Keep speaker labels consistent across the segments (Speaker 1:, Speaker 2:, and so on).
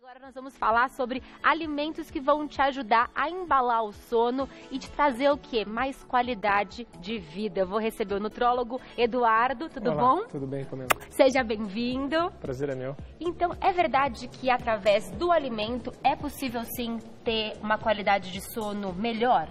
Speaker 1: Agora nós vamos falar sobre alimentos que vão te ajudar a embalar o sono e te trazer o quê? Mais qualidade de vida. Eu vou receber o nutrólogo Eduardo, tudo
Speaker 2: Olá,
Speaker 1: bom?
Speaker 2: Tudo bem, Camila?
Speaker 1: Seja bem-vindo.
Speaker 2: Prazer é meu.
Speaker 1: Então, é verdade que através do alimento é possível sim ter uma qualidade de sono melhor?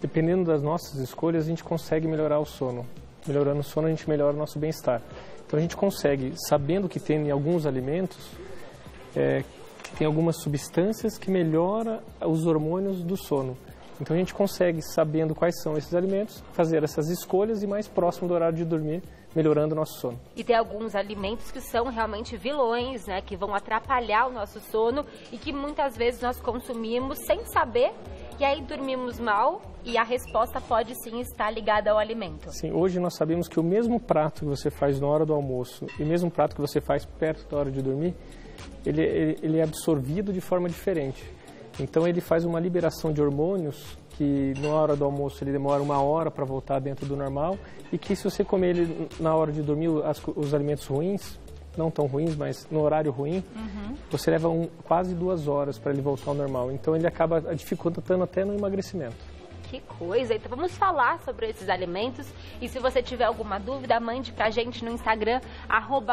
Speaker 2: Dependendo das nossas escolhas, a gente consegue melhorar o sono. Melhorando o sono, a gente melhora o nosso bem-estar. Então a gente consegue, sabendo que tem em alguns alimentos, tem algumas substâncias que melhoram os hormônios do sono. Então a gente consegue, sabendo quais são esses alimentos, fazer essas escolhas e mais próximo do horário de dormir, melhorando o nosso sono.
Speaker 1: E tem alguns alimentos que são realmente vilões, né, que vão atrapalhar o nosso sono e que muitas vezes nós consumimos sem saber e aí dormimos mal e a resposta pode sim estar ligada ao alimento.
Speaker 2: Sim, hoje nós sabemos que o mesmo prato que você faz na hora do almoço e o mesmo prato que você faz perto da hora de dormir, ele é absorvido de forma diferente. Então ele faz uma liberação de hormônios que na hora do almoço ele demora 1 hora para voltar dentro do normal e que se você comer ele na hora de dormir, os alimentos ruins, não tão ruins, mas no horário ruim, você leva quase 2 horas para ele voltar ao normal. Então ele acaba dificultando até no emagrecimento.
Speaker 1: Que coisa! Então vamos falar sobre esses alimentos e se você tiver alguma dúvida, mande pra gente no Instagram,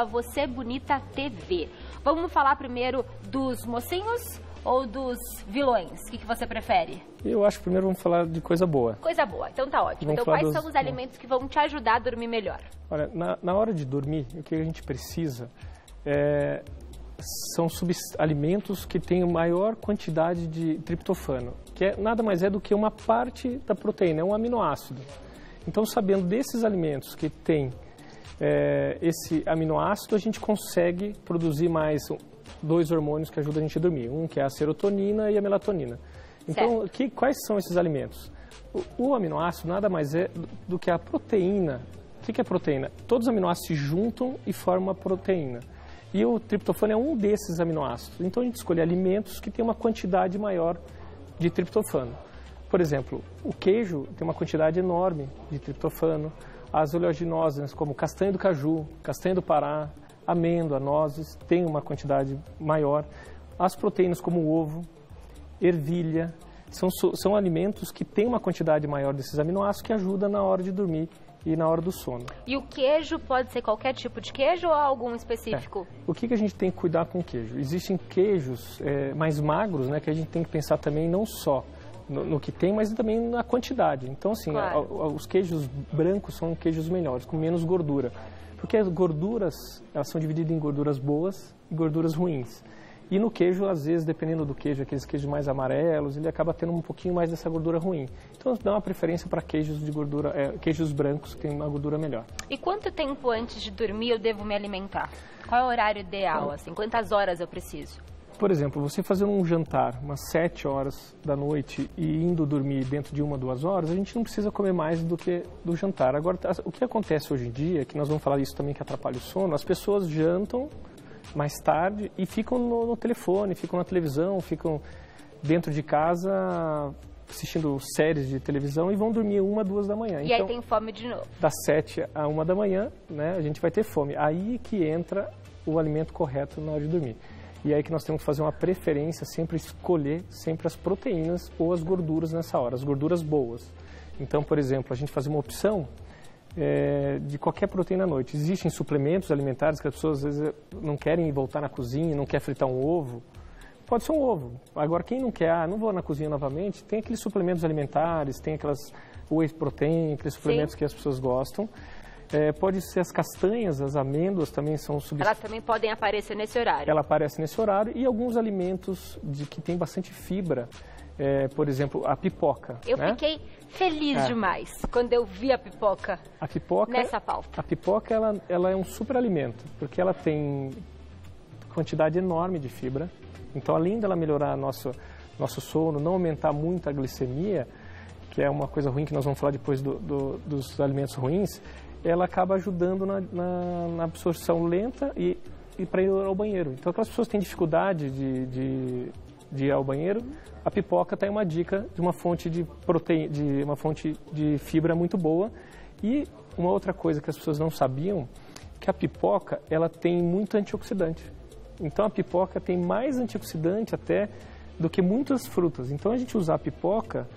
Speaker 1: @vocêbonitatv. Vamos falar primeiro dos mocinhos ou dos vilões? O que você prefere?
Speaker 2: Eu acho que primeiro vamos falar de coisa boa.
Speaker 1: Coisa boa, então tá ótimo. Então quais são os alimentos que vão te ajudar a dormir melhor?
Speaker 2: Olha, na hora de dormir, o que a gente precisa são alimentos que têm maior quantidade de triptofano, que nada mais é do que uma parte da proteína, é um aminoácido. Então, sabendo desses alimentos que têm esse aminoácido, a gente consegue produzir mais 2 hormônios que ajudam a gente a dormir. Um que é a serotonina e a melatonina. Então, quais são esses alimentos? O aminoácido nada mais é do que a proteína. O que é proteína? Todos os aminoácidos se juntam e formam uma proteína. E o triptofano é um desses aminoácidos. Então a gente escolhe alimentos que têm uma quantidade maior de triptofano. Por exemplo, o queijo tem uma quantidade enorme de triptofano. As oleaginosas, como castanha do caju, castanha do Pará, amêndoa, nozes, têm uma quantidade maior. As proteínas como o ovo, ervilha, são alimentos que têm uma quantidade maior desses aminoácidos que ajudam na hora de dormir e na hora do sono.
Speaker 1: E o queijo pode ser qualquer tipo de queijo ou algum específico?
Speaker 2: O que a gente tem que cuidar com o queijo? Existem queijos mais magros, né, que a gente tem que pensar também não só no que tem, mas também na quantidade. Então, assim, os queijos brancos são queijos melhores, com menos gordura. Porque as gorduras, elas são divididas em gorduras boas e gorduras ruins. E no queijo, às vezes, dependendo do queijo, aqueles queijos mais amarelos, ele acaba tendo um pouquinho mais dessa gordura ruim. Então, dá uma preferência para queijos de gordura, queijos brancos, que tem uma gordura melhor.
Speaker 1: E quanto tempo antes de dormir eu devo me alimentar? Qual é o horário ideal, assim? Quantas horas eu preciso?
Speaker 2: Por exemplo, você fazendo um jantar, umas 7 horas da noite e indo dormir dentro de 1, 2 horas, a gente não precisa comer mais do que do jantar. Agora, o que acontece hoje em dia, que nós vamos falar isso também que atrapalha o sono, as pessoas jantam mais tarde e ficam no telefone, ficam na televisão, ficam dentro de casa assistindo séries de televisão e vão dormir 1, 2 da manhã.
Speaker 1: E então, aí tem fome de novo.
Speaker 2: Das 7 a 1 da manhã, né, a gente vai ter fome. Aí que entra o alimento correto na hora de dormir. E aí que nós temos que fazer uma preferência, sempre escolher sempre as proteínas ou as gorduras nessa hora, as gorduras boas. Então, por exemplo, a gente fazer uma opção de qualquer proteína à noite. Existem suplementos alimentares que as pessoas às vezes não querem voltar na cozinha, não quer fritar um ovo. Pode ser um ovo. Agora, quem não quer, não vou na cozinha novamente, tem aqueles suplementos alimentares, tem aquelas whey protein, aqueles suplementos que as pessoas gostam. Pode ser as castanhas, as amêndoas também são
Speaker 1: Elas também podem aparecer nesse horário.
Speaker 2: Ela aparece nesse horário e alguns alimentos que tem bastante fibra. Por exemplo, a pipoca.
Speaker 1: Eu fiquei feliz demais quando eu vi a pipoca nessa pauta.
Speaker 2: A pipoca ela é um super alimento, porque ela tem quantidade enorme de fibra. Então, além dela melhorar nosso sono, não aumentar muito a glicemia, que é uma coisa ruim que nós vamos falar depois dos alimentos ruins, ela acaba ajudando na absorção lenta e para ir ao banheiro. Então, aquelas pessoas que têm dificuldade de ir ao banheiro, a pipoca tem uma dica de uma fonte de proteína, de uma fonte de fibra muito boa. E uma outra coisa que as pessoas não sabiam, que a pipoca ela tem muito antioxidante. Então a pipoca tem mais antioxidante até do que muitas frutas. Então a gente usa a pipoca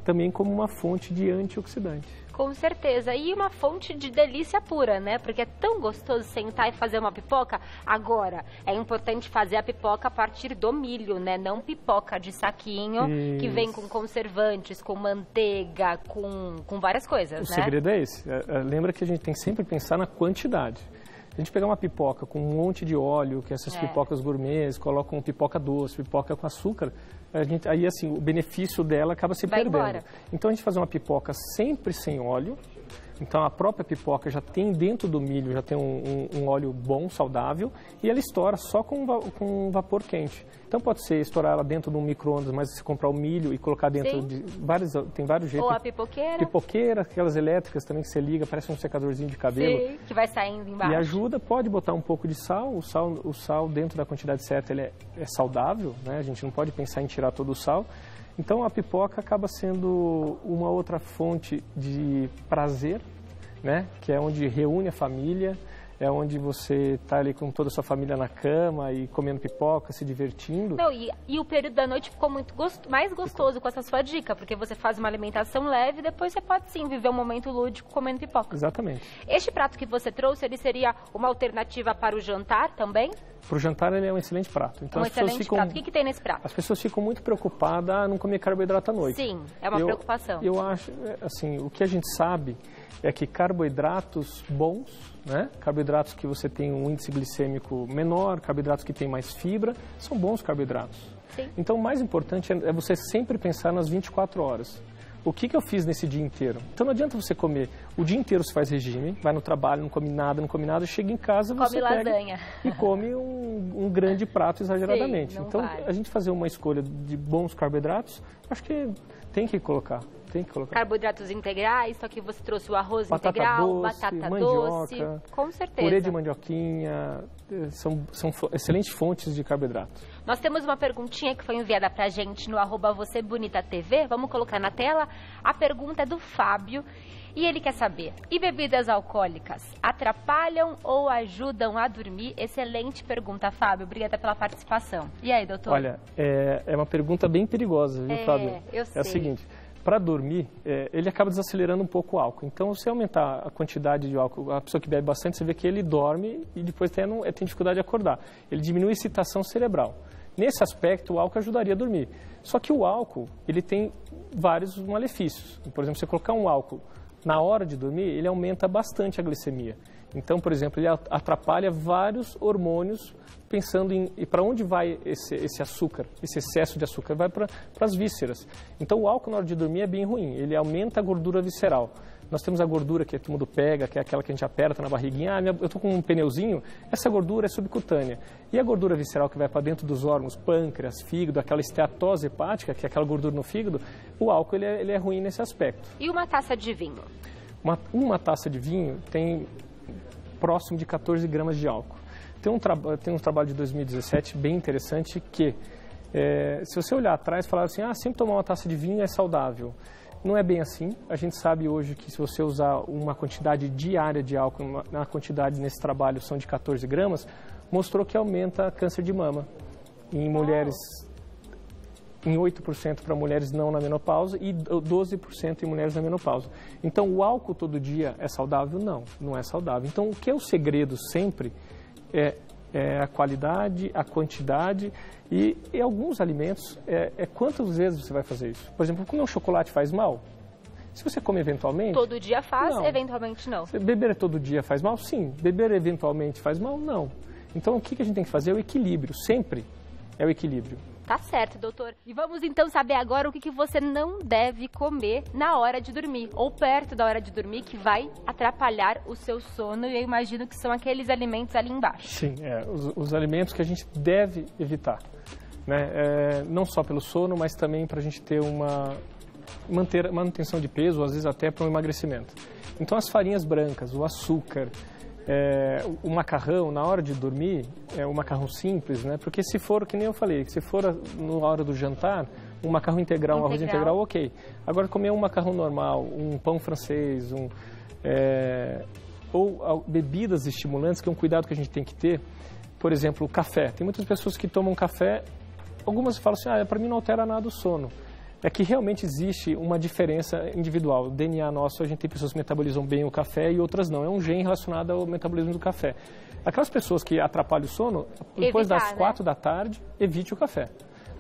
Speaker 2: também como uma fonte de antioxidante.
Speaker 1: Com certeza. E uma fonte de delícia pura, né? Porque é tão gostoso sentar e fazer uma pipoca. Agora, é importante fazer a pipoca a partir do milho, né? Não pipoca de saquinho, que vem com conservantes, com manteiga, com várias coisas,
Speaker 2: né? O segredo é esse. Lembra que a gente tem que sempre pensar na quantidade. A gente pegar uma pipoca com um monte de óleo, que essas pipocas gourmets, colocam pipoca doce, pipoca com açúcar, aí assim, o benefício dela acaba se perdendo. Embora. Então a gente faz uma pipoca sempre sem óleo. Então a própria pipoca já tem dentro do milho, já tem um óleo bom, saudável, e ela estoura só com vapor quente. Então pode ser estourar ela dentro de um micro-ondas, mas se comprar o milho e colocar dentro de tem vários jeitos.
Speaker 1: Ou a pipoqueira.
Speaker 2: Pipoqueira, aquelas elétricas também que você liga, parece um secadorzinho de cabelo.
Speaker 1: Sim, que vai saindo embaixo.
Speaker 2: E ajuda, pode botar um pouco de sal, o sal dentro da quantidade certa ele é saudável, né? A gente não pode pensar em tirar todo o sal. Então a pipoca acaba sendo uma outra fonte de prazer, né? Que é onde reúne a família, é onde você está ali com toda a sua família na cama e comendo pipoca, se divertindo.
Speaker 1: Não, e o período da noite ficou muito mais gostoso com essa sua dica, porque você faz uma alimentação leve e depois você pode sim viver um momento lúdico comendo pipoca.
Speaker 2: Exatamente.
Speaker 1: Este prato que você trouxe, ele seria uma alternativa para o jantar também?
Speaker 2: Para o jantar ele é um excelente prato. Então,
Speaker 1: um excelente prato. O que tem nesse prato?
Speaker 2: As pessoas ficam muito preocupadas a não comer carboidrato à noite.
Speaker 1: Sim, é uma preocupação.
Speaker 2: Eu acho, assim, o que a gente sabe é que carboidratos bons, né? Carboidratos que você tem um índice glicêmico menor, carboidratos que têm mais fibra, são bons carboidratos.
Speaker 1: Sim.
Speaker 2: Então, o mais importante é você sempre pensar nas 24 horas. O que eu fiz nesse dia inteiro? Então não adianta você comer. O dia inteiro você faz regime, vai no trabalho, não come nada, chega em casa, você pega e come um grande prato exageradamente.
Speaker 1: Sim,
Speaker 2: então
Speaker 1: vale.
Speaker 2: A gente fazer uma escolha de bons carboidratos, acho que tem que colocar.
Speaker 1: Carboidratos integrais, só que você trouxe o arroz
Speaker 2: batata
Speaker 1: integral,
Speaker 2: doce,
Speaker 1: batata
Speaker 2: mandioca,
Speaker 1: doce, com certeza.
Speaker 2: Purê de mandioquinha, são excelentes fontes de carboidrato.
Speaker 1: Nós temos uma perguntinha que foi enviada pra gente no @vocêbonitatv, vamos colocar na tela. A pergunta é do Fábio e ele quer saber, e bebidas alcoólicas atrapalham ou ajudam a dormir? Excelente pergunta, Fábio, obrigada pela participação. E aí, doutor?
Speaker 2: Olha, é uma pergunta bem perigosa, viu, Fábio?
Speaker 1: Eu sei.
Speaker 2: É o seguinte, para dormir, ele acaba desacelerando um pouco o álcool. Então, se aumentar a quantidade de álcool, a pessoa que bebe bastante, você vê que ele dorme e depois tem dificuldade de acordar. Ele diminui a excitação cerebral. Nesse aspecto, o álcool ajudaria a dormir. Só que o álcool, ele tem vários malefícios. Por exemplo, você colocar um álcool na hora de dormir, ele aumenta bastante a glicemia. Então, por exemplo, ele atrapalha vários hormônios pensando em para onde vai esse açúcar, esse excesso de açúcar, vai para as vísceras. Então, o álcool na hora de dormir é bem ruim, ele aumenta a gordura visceral. Nós temos a gordura que todo mundo pega, que é aquela que a gente aperta na barriguinha. Eu estou com um pneuzinho, essa gordura é subcutânea. E a gordura visceral que vai para dentro dos órgãos, pâncreas, fígado, aquela esteatose hepática, que é aquela gordura no fígado, o álcool ele é ruim nesse aspecto.
Speaker 1: E uma taça de vinho?
Speaker 2: Uma taça de vinho tem próximo de 14 gramas de álcool. Tem um trabalho de 2017 bem interessante que, se você olhar atrás e falar assim, sempre tomar uma taça de vinho é saudável. Não é bem assim. A gente sabe hoje que se você usar uma quantidade diária de álcool, na quantidade nesse trabalho são de 14 gramas, mostrou que aumenta câncer de mama em mulheres, em 8% para mulheres não na menopausa e 12% em mulheres na menopausa. Então, o álcool todo dia é saudável? Não é saudável. Então, o que é o segredo sempre é a qualidade, a quantidade e alguns alimentos, quantas vezes você vai fazer isso. Por exemplo, comer um chocolate faz mal? Se você come eventualmente...
Speaker 1: Todo dia faz,
Speaker 2: não.
Speaker 1: Eventualmente não.
Speaker 2: Beber todo dia faz mal? Sim. Beber eventualmente faz mal? Não. Então, o que a gente tem que fazer é o equilíbrio. Sempre é o equilíbrio.
Speaker 1: Tá certo, doutor. E vamos então saber agora o que você não deve comer na hora de dormir, ou perto da hora de dormir, que vai atrapalhar o seu sono, e eu imagino que são aqueles alimentos ali embaixo.
Speaker 2: Sim, os alimentos que a gente deve evitar, né? Não só pelo sono, mas também para a gente ter manter manutenção de peso, ou às vezes até para um emagrecimento. Então, as farinhas brancas, o açúcar, o macarrão, na hora de dormir, o macarrão simples, né? Porque se for, que nem eu falei, se for na hora do jantar, um macarrão integral, um arroz integral, ok. Agora, comer um macarrão normal, um pão francês, ou bebidas estimulantes, que é um cuidado que a gente tem que ter. por exemplo, o café. Tem muitas pessoas que tomam café, algumas falam assim, para mim não altera nada o sono. É que realmente existe uma diferença individual. O DNA nosso, a gente tem pessoas que metabolizam bem o café e outras não. É um gene relacionado ao metabolismo do café. Aquelas pessoas que atrapalham o sono, depois das 4 da tarde, evite o café.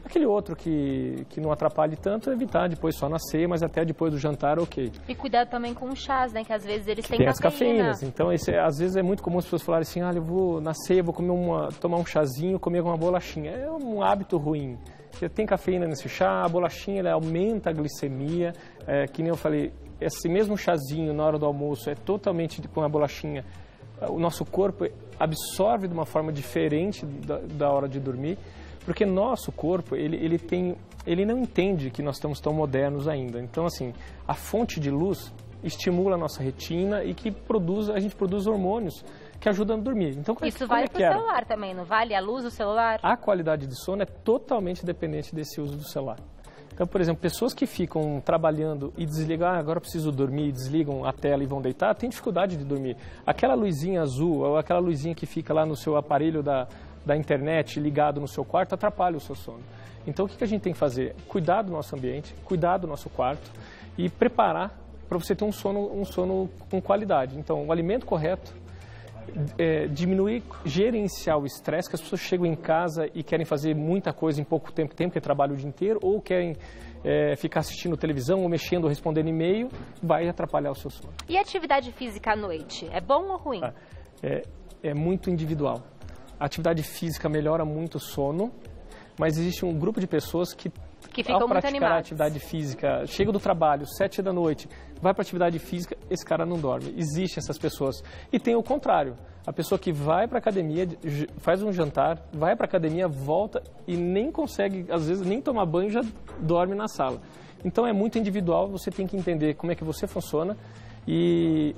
Speaker 2: Aquele outro que não atrapalhe tanto, evitar depois só na ceia, mas até depois do jantar, ok.
Speaker 1: E cuidado também com os chás, né? Que às vezes eles têm
Speaker 2: cafeína. Tem as cafeínas. Então, às vezes é muito comum as pessoas falarem assim, eu vou na ceia, vou tomar um chazinho, comer uma bolachinha. É um hábito ruim. Tem cafeína nesse chá, a bolachinha ela aumenta a glicemia, que nem eu falei, esse mesmo chazinho na hora do almoço é totalmente com a bolachinha. O nosso corpo absorve de uma forma diferente da hora de dormir, porque nosso corpo, ele não entende que nós estamos tão modernos ainda. Então, assim, a fonte de luz estimula a nossa retina e que a gente produz hormônios que ajudam a dormir. Então,
Speaker 1: isso vale para o celular também, não vale? A luz do celular?
Speaker 2: A qualidade de sono é totalmente dependente desse uso do celular. Então, por exemplo, pessoas que ficam trabalhando e desligam, agora preciso dormir, desligam a tela e vão deitar, tem dificuldade de dormir. Aquela luzinha azul ou aquela luzinha que fica lá no seu aparelho da internet ligado no seu quarto atrapalha o seu sono. Então, o que a gente tem que fazer? Cuidar do nosso ambiente, cuidar do nosso quarto e preparar para você ter um sono com qualidade. Então, o alimento correto, diminuir, gerenciar o estresse, que as pessoas chegam em casa e querem fazer muita coisa em pouco tempo, porque trabalham o dia inteiro, ou querem ficar assistindo televisão, ou mexendo, ou respondendo e-mail, vai atrapalhar o seu sono.
Speaker 1: E atividade física à noite, é bom ou ruim?
Speaker 2: É muito individual. A atividade física melhora muito o sono, mas existe um grupo de pessoas que
Speaker 1: ficam
Speaker 2: ao
Speaker 1: muito
Speaker 2: praticar
Speaker 1: animadas.
Speaker 2: A atividade física, chega do trabalho, 7 da noite, vai para a atividade física, esse cara não dorme. Existem essas pessoas. E tem o contrário. A pessoa que vai para a academia, faz um jantar, vai para a academia, volta e nem consegue, às vezes, nem tomar banho, já dorme na sala. Então é muito individual, você tem que entender como é que você funciona.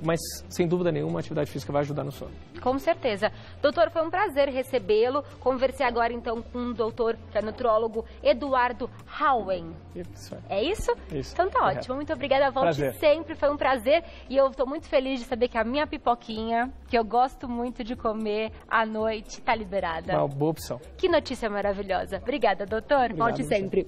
Speaker 2: Mas, sem dúvida nenhuma, a atividade física vai ajudar no sono.
Speaker 1: Com certeza. Doutor, foi um prazer recebê-lo. Conversei agora, então, com o doutor, que é nutrólogo, Eduardo Hauen.
Speaker 2: Isso.
Speaker 1: É isso?
Speaker 2: Isso.
Speaker 1: Então tá ótimo. Muito obrigada. Volte sempre. Foi um prazer. E eu estou muito feliz de saber que a minha pipoquinha, que eu gosto muito de comer à noite, está liberada.
Speaker 2: Uma boa opção.
Speaker 1: Que notícia maravilhosa. Obrigada, doutor.
Speaker 2: Obrigado,
Speaker 1: Volte sempre.